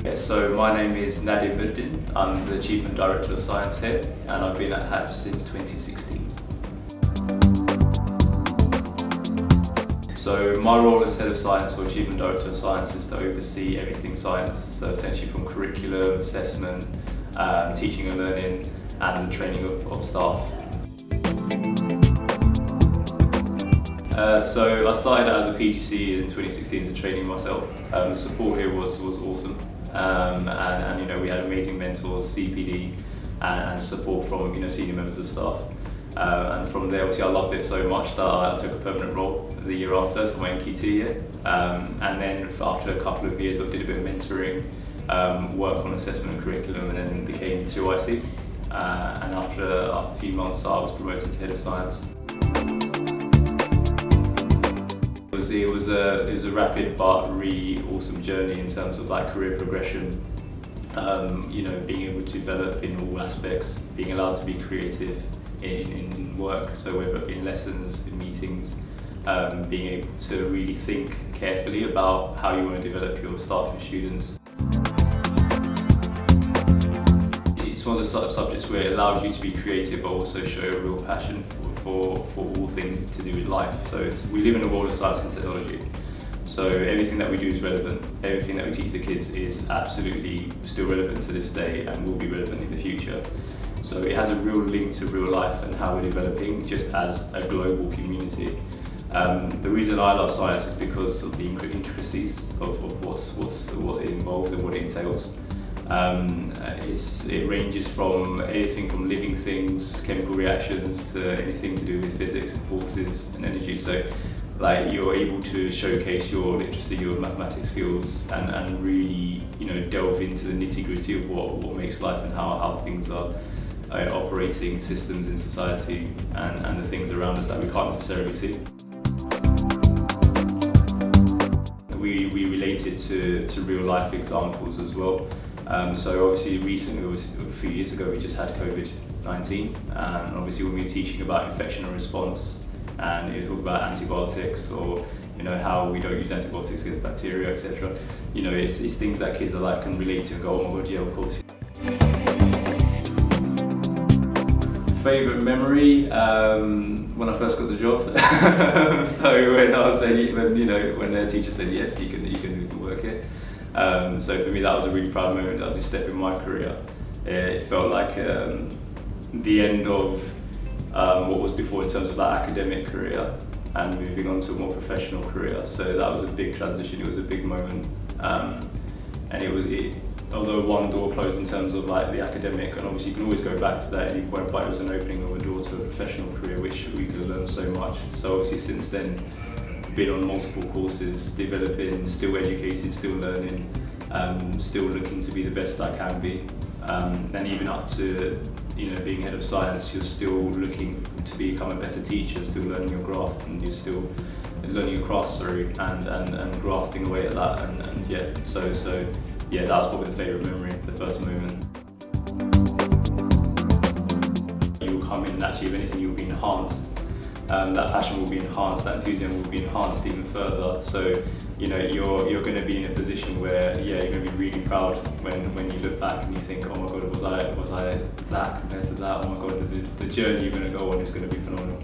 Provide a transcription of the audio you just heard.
Yes, so my name is Mr Uddin. I'm the Achievement Director of Science here, and I've been at Hatch since 2016. So my role as Head of Science or Achievement Director of Science is to oversee everything science, so essentially from curriculum, assessment, teaching and learning, and the training of staff. So I started out as a PGC in 2016 to training myself. The support here was awesome, and you know, we had amazing mentors, CPD, and support from senior members of staff. And from there, obviously, I loved it so much that I took a permanent role the year after, so my NQT year. And then after a couple of years, I did a bit of mentoring, work on assessment and curriculum, and then became 2IC. And after a few months, I was promoted to Head of Science. It was a rapid but really awesome journey in terms of like career progression. Being able to develop in all aspects, being allowed to be creative in work, so whether it be in lessons, in meetings, being able to really think carefully about how you want to develop your staff and students. It's one of the subjects where it allows you to be creative but also show a real passion for all things to do with life. So we live in a world of science and technology. So everything that we do is relevant. Everything that we teach the kids is absolutely still relevant to this day and will be relevant in the future. So it has a real link to real life and how we're developing just as a global community. The reason I love science is because of the intricacies of what it involves and what it entails. It ranges from anything from living things, chemical reactions, to anything to do with physics and forces and energy. So like you're able to showcase your literacy, your mathematics skills, and really delve into the nitty-gritty of what makes life and how things are operating systems in society and the things around us that we can't necessarily see. We relate it to real life examples as well. So obviously recently, a few years ago, we just had COVID-19, and obviously when we were teaching about infection and response, and you talk about antibiotics or how we don't use antibiotics against bacteria, etc. It's things that kids can relate to and go, oh my god, yeah, of course. Favourite memory, when I first got the job. So when their teacher said yes, you can work it. So for me, that was a really proud moment. That was a step in my career. It felt like the end of what was before in terms of that academic career and moving on to a more professional career. So that was a big transition. It was a big moment, and although one door closed in terms of the academic, and obviously you can always go back to that at any point, but it was an opening of a door to a professional career, which we could learn so much. So obviously since then, been on multiple courses, developing, still educated, still learning, still looking to be the best I can be, and even up to being Head of Science, you're still looking to become a better teacher, still learning your craft, and you're still learning your craft, and grafting away at that, and yeah, so yeah, that's probably the favourite memory, the first moment. You will come in and actually, if anything, you'll be enhanced. That passion will be enhanced, that enthusiasm will be enhanced even further. So you're going to be in a position where you're going to be really proud when you look back and you think, oh my god, was I that compared to that? Oh my god, the journey you're going to go on is going to be phenomenal.